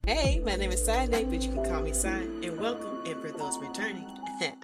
Hey, my name is cydnaide, but you can call me Cy, and welcome, and for those returning,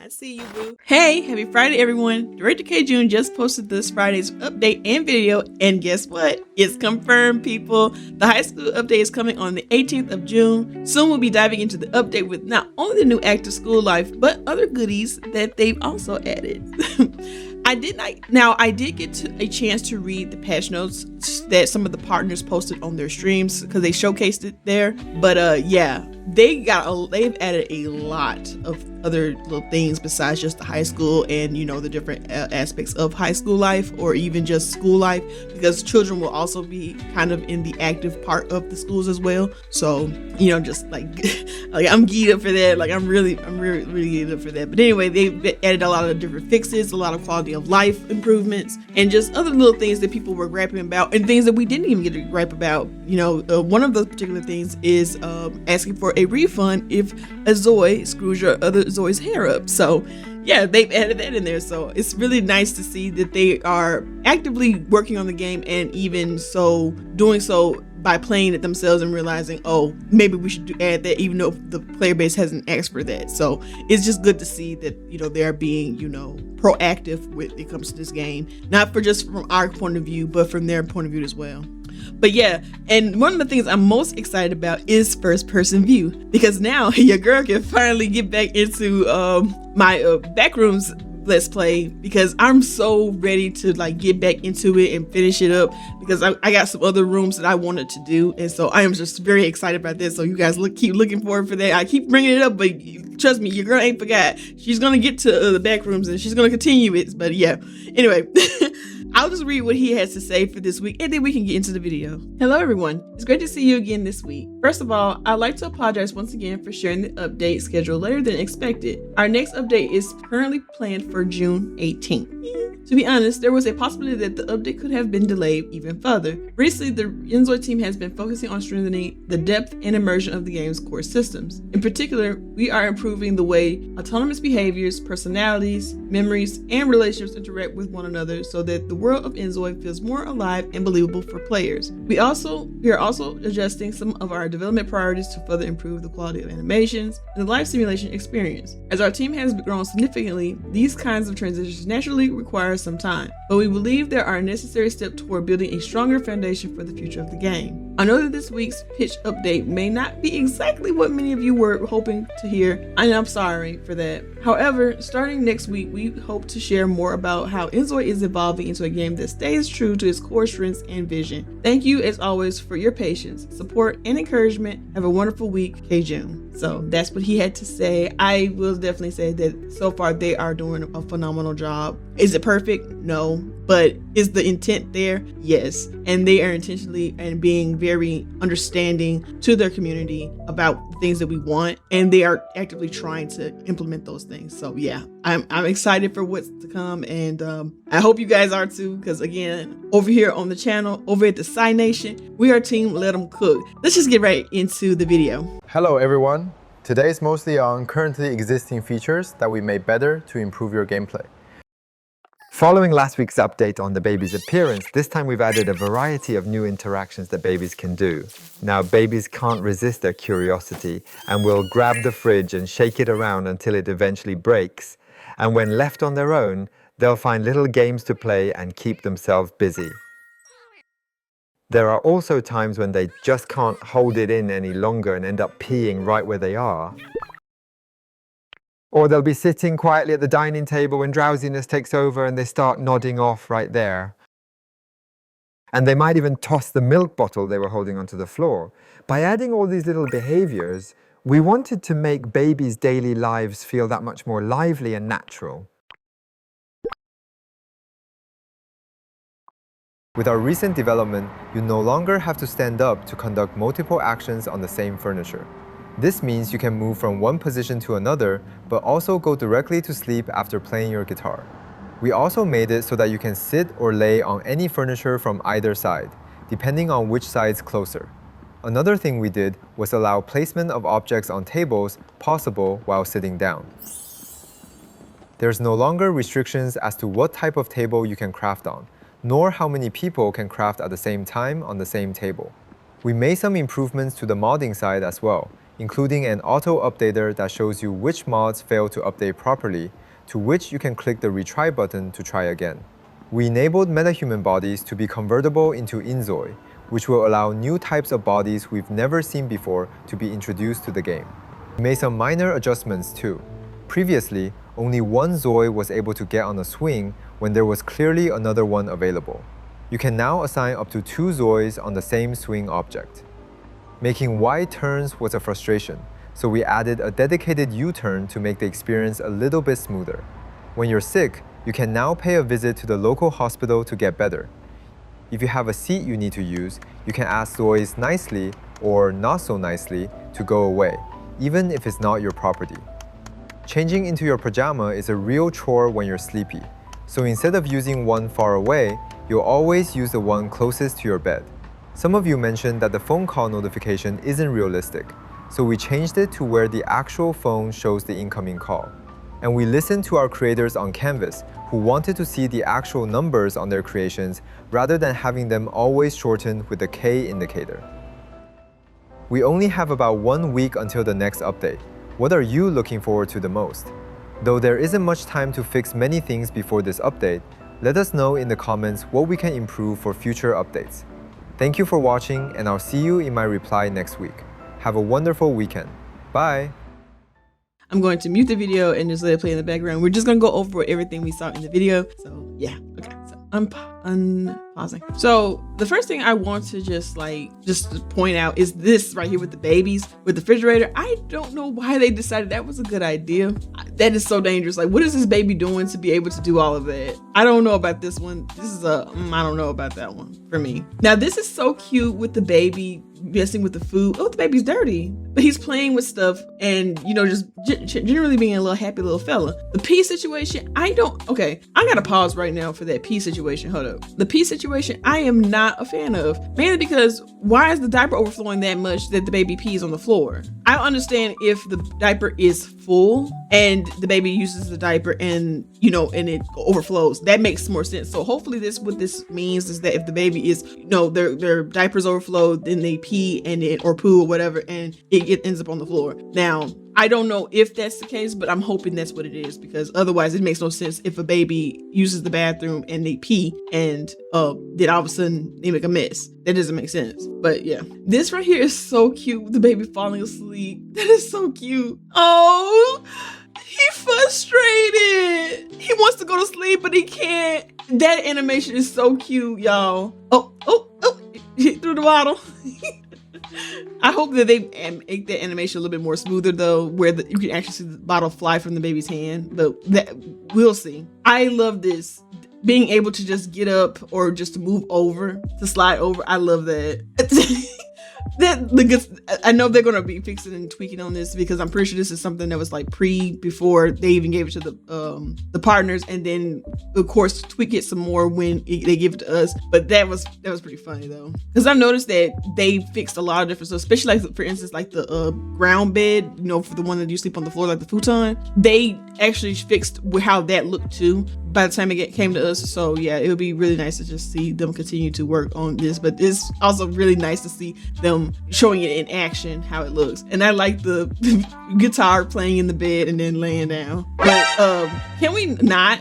I see you, boo. Hey, happy Friday, everyone. Director Kjun just posted this Friday's update and video, and guess what? It's confirmed, people. The high school update is coming on the 18th of June. Soon we'll be diving into the update with not only the new active school life, but other goodies that they've also added. I did get a chance to read the patch notes that some of the partners posted on their streams because they showcased it there. But yeah, they've added a lot of other little things besides just the high school and the different aspects of high school life or even just school life, because children will also be kind of in the active part of the schools as well. So just like I'm geeked up for that. Like I'm really geeked up for that. But anyway, they've added a lot of different fixes, a lot of quality of life improvements, and just other little things that people were griping about and things that we didn't even get to gripe about. One of those particular things is asking for a refund if a inZOI screws your other inZOI's hair up. So yeah, they've added that in there. So it's really nice to see that they are actively working on the game, and even so doing so by playing it themselves and realizing, oh, maybe we should add that, even though the player base hasn't asked for that. So it's just good to see that they're being proactive when it comes to this game, not for just from our point of view, but from their point of view as well. But yeah, and one of the things I'm most excited about is first person view, because now your girl can finally get back into my backrooms let's play, because I'm so ready to like get back into it and finish it up, because I got some other rooms that I wanted to do, and so I am just very excited about this. So you guys keep looking forward for that. I keep bringing it up, but trust me, your girl ain't forgot. She's gonna get to the back rooms and she's gonna continue it. But yeah, anyway. I'll just read what he has to say for this week, and then we can get into the video. Hello, everyone. It's great to see you again this week. First of all, I'd like to apologize once again for sharing the update schedule later than expected. Our next update is currently planned for June 18th. To be honest, there was a possibility that the update could have been delayed even further. Recently, the inZOI team has been focusing on strengthening the depth and immersion of the game's core systems. In particular, we are improving the way autonomous behaviors, personalities, memories, and relationships interact with one another, so that the world of inZOI feels more alive and believable for players. We are also adjusting some of our development priorities to further improve the quality of animations and the live simulation experience. As our team has grown significantly, these kinds of transitions naturally require some time, but we believe there are necessary steps toward building a stronger foundation for the future of the game. I know that this week's pitch update may not be exactly what many of you were hoping to hear, and I'm sorry for that. However, starting next week, we hope to share more about how inZOI is evolving into a game that stays true to its core strengths and vision. Thank you, as always, for your patience, support, and encouragement. Have a wonderful week, Kjun. So that's what he had to say. I will definitely say that so far they are doing a phenomenal job. Is it perfect? No. But is the intent there? Yes. And they are intentionally and being very understanding to their community about the things that we want, and they are actively trying to implement those things. So yeah, I'm excited for what's to come, and I hope you guys are too, because again, over here on the channel, over at the Psy Nation, we are team Let Them Cook. Let's just get right into the video. Hello everyone. Today is mostly on currently existing features that we made better to improve your gameplay. Following last week's update on the baby's appearance, this time we've added a variety of new interactions that babies can do. Now, babies can't resist their curiosity and will grab the fridge and shake it around until it eventually breaks. And when left on their own, they'll find little games to play and keep themselves busy. There are also times when they just can't hold it in any longer and end up peeing right where they are. Or they'll be sitting quietly at the dining table when drowsiness takes over and they start nodding off right there. And they might even toss the milk bottle they were holding onto the floor. By adding all these little behaviors, we wanted to make babies' daily lives feel that much more lively and natural. With our recent development, you no longer have to stand up to conduct multiple actions on the same furniture. This means you can move from one position to another, but also go directly to sleep after playing your guitar. We also made it so that you can sit or lay on any furniture from either side, depending on which side's closer. Another thing we did was allow placement of objects on tables possible while sitting down. There's no longer restrictions as to what type of table you can craft on, nor how many people can craft at the same time on the same table. We made some improvements to the modding side as well, including an auto updater that shows you which mods failed to update properly, to which you can click the retry button to try again. We enabled metahuman bodies to be convertible into inZOI, which will allow new types of bodies we've never seen before to be introduced to the game. We made some minor adjustments too. Previously, only one ZOI was able to get on a swing when there was clearly another one available. You can now assign up to 2 ZOIs on the same swing object. Making wide turns was a frustration, so we added a dedicated U-turn to make the experience a little bit smoother. When you're sick, you can now pay a visit to the local hospital to get better. If you have a seat you need to use, you can ask ZOIs nicely or not so nicely to go away, even if it's not your property. Changing into your pajama is a real chore when you're sleepy, so instead of using one far away, you'll always use the one closest to your bed. Some of you mentioned that the phone call notification isn't realistic, so we changed it to where the actual phone shows the incoming call. And we listened to our creators on Canvas who wanted to see the actual numbers on their creations rather than having them always shortened with the K indicator. We only have about 1 week until the next update. What are you looking forward to the most? Though there isn't much time to fix many things before this update, let us know in the comments what we can improve for future updates. Thank you for watching, and I'll see you in my reply next week. Have a wonderful weekend. Bye! I'm going to mute the video and just let it play in the background. We're just gonna go over everything we saw in the video. So yeah, okay. So I'm unpausing. So the first thing I want to just point out is this right here with the babies, with the refrigerator. I don't know why they decided that was a good idea. That is so dangerous. Like, what is this baby doing to be able to do all of that? I don't know about this one. This is I don't know about that one for me. Now this is so cute with the baby messing with the food. Oh, the baby's dirty, but he's playing with stuff and, you know, just generally being a little happy little fella. The pee situation, I gotta pause right now for that pee situation. Hold up. The pee situation, I am not a fan of, mainly because why is the diaper overflowing that much that the baby pees on the floor? I understand if the diaper is full and the baby uses the diaper and, you know, and it overflows. That makes more sense. So hopefully what this means is that if the baby is, you know, their diapers overflow, then they pee or poo or whatever, and it ends up on the floor. Now, I don't know if that's the case, but I'm hoping that's what it is, because otherwise it makes no sense if a baby uses the bathroom and they pee and then all of a sudden they make a mess. That doesn't make sense. But yeah, this right here is so cute. The baby falling asleep. That is so cute. Oh, he frustrated. He wants to go to sleep, but he can't. That animation is so cute, y'all. Oh, he threw the bottle. I hope that they make that animation a little bit more smoother though, where you can actually see the bottle fly from the baby's hand, but that we'll see. I love this. Being able to just get up or just to move over, to slide over. I love that. I know they're going to be fixing and tweaking on this, because I'm pretty sure this is something that was like before they even gave it to the partners, and then of course tweak it some more when they give it to us. But that was pretty funny though, because I've noticed that they fixed a lot of different stuff, especially like, for instance, like the ground bed, you know, for the one that you sleep on the floor, like the futon. They actually fixed how that looked too by the time it came to us. So yeah, it would be really nice to just see them continue to work on this, but it's also really nice to see them showing it in action, how it looks. And I like the guitar playing in the bed and then laying down. But can we not,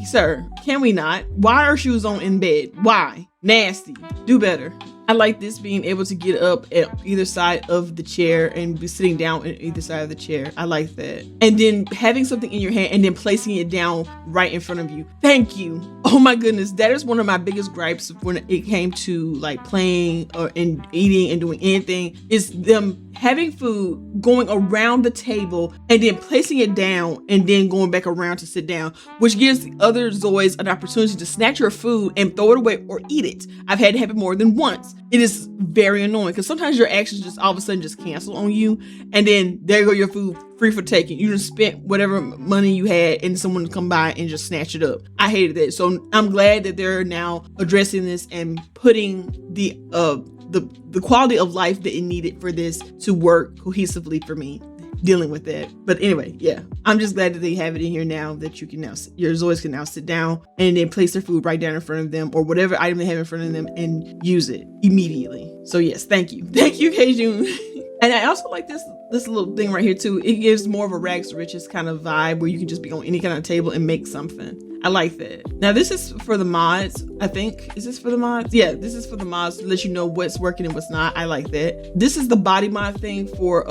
sir, can we not? Why are shoes on in bed? Why? Nasty. Do better. I like this being able to get up at either side of the chair and be sitting down on either side of the chair. I like that. And then having something in your hand and then placing it down right in front of you. Thank you. Oh my goodness. That is one of my biggest gripes when it came to like playing and eating and doing anything, is them having food, going around the table and then placing it down and then going back around to sit down, which gives the other Zois an opportunity to snatch your food and throw it away or eat it. I've had it happen more than once. It is very annoying because sometimes your actions just all of a sudden just cancel on you, and then there go your food free for taking. You just spent whatever money you had and someone come by and just snatch it up. I hated that. So I'm glad that they're now addressing this and putting the quality of life that it needed for this to work cohesively for me. dealing with that. But anyway, yeah, I'm just glad that they have it in here now that you can now, your Zoids can now sit down and then place their food right down in front of them or whatever item they have in front of them and use it immediately. So yes, thank you, Kjun. And I also like this little thing right here too. It gives more of a rags to riches kind of vibe where you can just be on any kind of table and make something. I like that. Now this is for the mods, I think. Is this for the mods? Yeah, this is for the mods to let you know what's working and what's not. I like that. This is the body mod thing for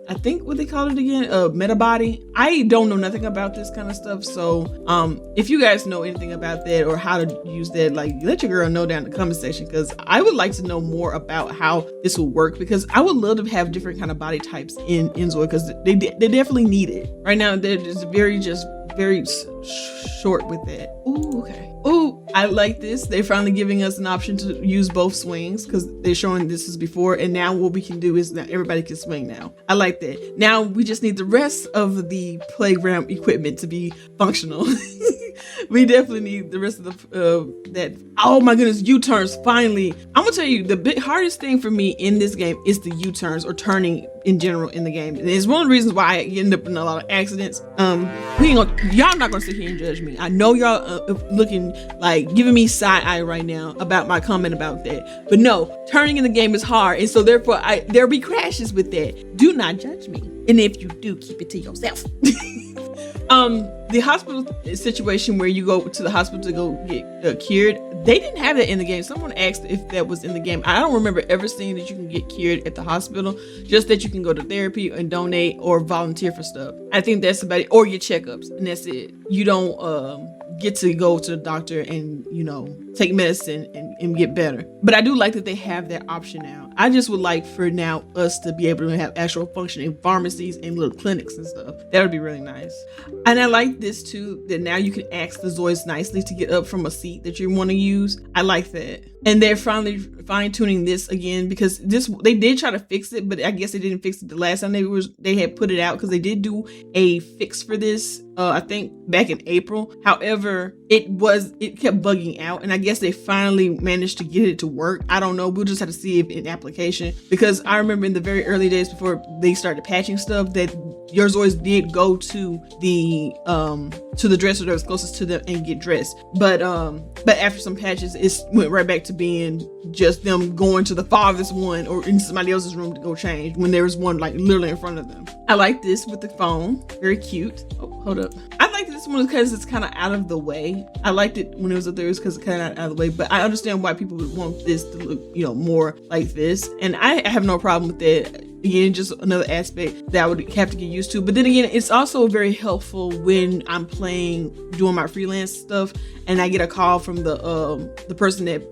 I think what they call it again, meta body. I don't know nothing about this kind of stuff. So if you guys know anything about that or how to use that, like let your girl know down in the comment section, because I would like to know more about how this will work, because I would love to have different kind of body types in inZOI, because they definitely need it. Right now they're just very short with that. Ooh, okay. Ooh, I like this. They're finally giving us an option to use both swings, because they're showing this is before, and now what we can do is that everybody can swing now. I like that. Now we just need the rest of the playground equipment to be functional. We definitely need the rest of the that. Oh my goodness, U-turns finally. I'm gonna tell you, the hardest thing for me in this game is the U-turns, or turning in general in the game. And it's one of the reasons why I end up in a lot of accidents. Y'all not gonna sit here and judge me. I know y'all looking like giving me side eye right now about my comment about that. But no, turning in the game is hard, and so therefore there'll be crashes with that. Do not judge me, and if you do, keep it to yourself. The hospital situation where you go to the hospital to go get cured, they didn't have that in the game. Someone asked if that was in the game. I don't remember ever seeing that you can get cured at the hospital, just that you can go to therapy and donate or volunteer for stuff. I think that's about it, or your checkups, and that's it. You don't get to go to the doctor and, you know, take medicine and get better. But I do like that they have that option now. I just would like for now us to be able to have actual functioning pharmacies and little clinics and stuff. That would be really nice. And I like this too, that now you can ask the Zoids nicely to get up from a seat that you want to use. I like that. And they're finally fine-tuning this again, because they did try to fix it, but I guess they didn't fix it the last time they had put it out, because they did do a fix for this I think back in April. However, it kept bugging out, and I guess they finally managed to get it to work. I don't know, we'll just have to see if in application, because I remember in the very early days before they started patching stuff that your Zoids did go to the dresser that was closest to them and get dressed, but after some patches it went right back to being just them going to the farthest one or in somebody else's room to go change when there was one like literally in front of them. I like this with the phone, very cute. Oh, hold up. I like this one because it's kind of out of the way. I liked it when it was up there because it's kind of out of the way, but I understand why people would want this to look, you know, more like this, and I have no problem with that. Again, just another aspect that I would have to get used to. But then again, it's also very helpful when I'm doing my freelance stuff, and I get a call from the person that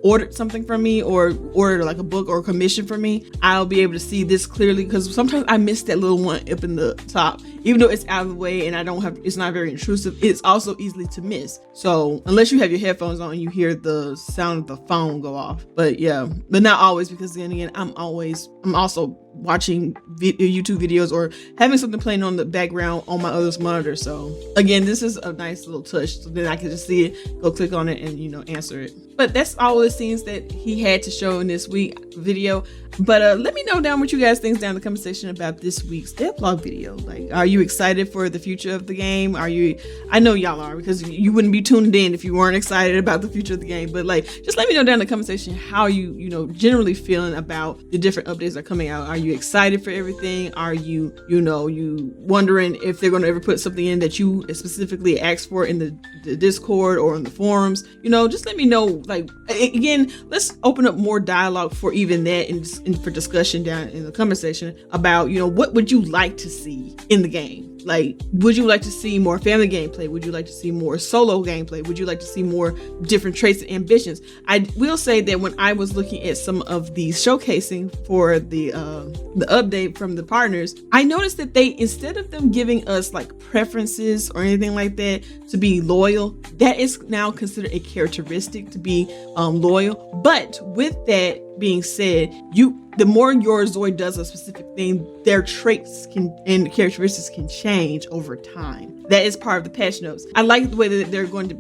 ordered something from me or ordered like a book or a commission from me. I'll be able to see this clearly, because sometimes I miss that little one up in the top. Even though it's out of the way and it's not very intrusive, it's also easily to miss. So unless you have your headphones on, you hear the sound of the phone go off. But yeah, but not always, because then again, I'm also watching YouTube videos or having something playing on the background on my other monitor. So again, this is a nice little touch, so then I can just see it, go click on it, and, you know, answer it. But that's all the scenes that he had to show in this week video. But let me know down what you guys think down in the comment section about this week's devlog video. Like, are you excited for the future of the game? I know y'all are, because you wouldn't be tuned in if you weren't excited about the future of the game. But like, just let me know down in the comment section how you know, generally feeling about the different updates that are coming out. Are you excited for everything? Are you wondering if they're going to ever put something in that you specifically asked for in the Discord or in the forums? You know, just let me know. Like, again, let's open up more dialogue for even that, and for discussion down in the comment section about, you know, what would you like to see in the game? Like, would you like to see more family gameplay? Would you like to see more solo gameplay? Would you like to see more different traits and ambitions? I will say that when I was looking at some of the showcasing for the update from the partners, I noticed that they, instead of them giving us like preferences or anything like that to be loyal, that is now considered a characteristic to be loyal. But with that being said, the more your Zoid does a specific thing, their traits and characteristics can change over time. That is part of the patch notes. I like the way that they're going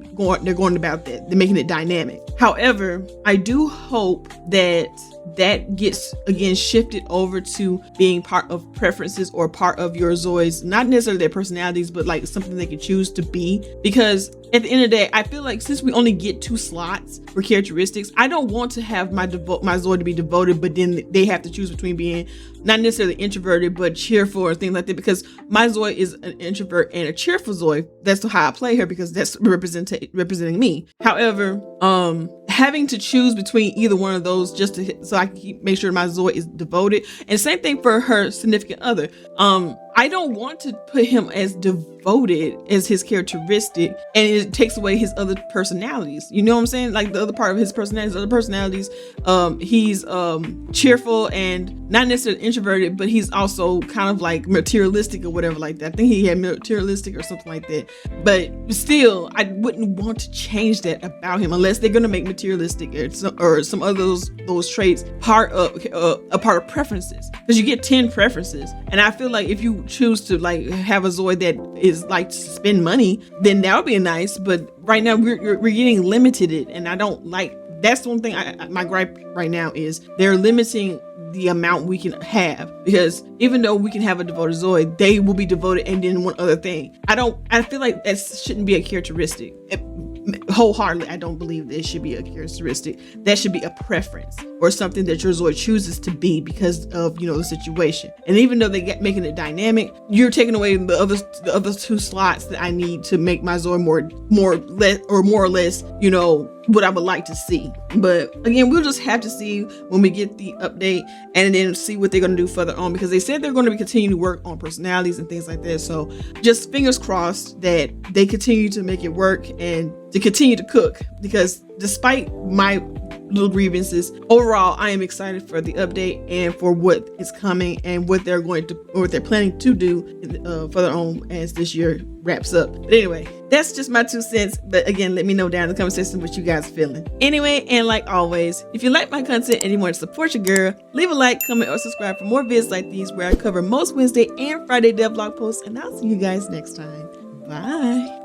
about that. They're making it dynamic. However, I do hope that that gets again shifted over to being part of preferences or part of your Zoi's, not necessarily their personalities, but like something they can choose to be. Because at the end of the day, I feel like since we only get 2 slots for characteristics, I don't want to have my Zoi to be devoted, but then they have to choose between being not necessarily introverted, but cheerful or things like that, because my Zoi is an introvert and a cheerful Zoi. That's how I play her, because that's representing me. However, having to choose between either one of those just to so I can make sure my Zoi is devoted, and same thing for her significant other. I don't want to put him as devoted as his characteristic, and it takes away his other personalities. You know what I'm saying? Like the other part of his personalities, he's cheerful and not necessarily introverted, but he's also kind of like materialistic or whatever like that. I think he had materialistic or something like that. But still, I wouldn't want to change that about him unless they're gonna make materialistic or some of those traits part of a part of preferences, because you get 10 preferences, and I feel like if you choose to like have a Zoi that is like to spend money, then that would be nice. But right now we're getting limited, and I don't like. That's the one thing my gripe right now is they're limiting the amount we can have, because even though we can have a devoted Zoi, they will be devoted and then one other thing. I feel like that shouldn't be a characteristic. Wholeheartedly, I don't believe this should be a characteristic. That should be a preference or something that your Zoi chooses to be because of, you know, the situation. And even though they get making it dynamic, you're taking away the other 2 slots that I need to make my Zoi more or less, you know, what I would like to see. But again, we'll just have to see when we get the update and then see what they're going to do further on, because they said they're going to continue to work on personalities and things like that. So just fingers crossed that they continue to make it work and to continue to cook, because despite my little grievances, overall I am excited for the update and for what is coming and what they're planning to do further on as this year wraps up. But anyway, that's just my 2 cents. But again, let me know down in the comment section what you guys are feeling. Anyway, and like always, if you like my content and you want to support your girl, leave a like, comment, or subscribe for more vids like these where I cover most Wednesday and Friday devlog posts. And I'll see you guys next time. Bye.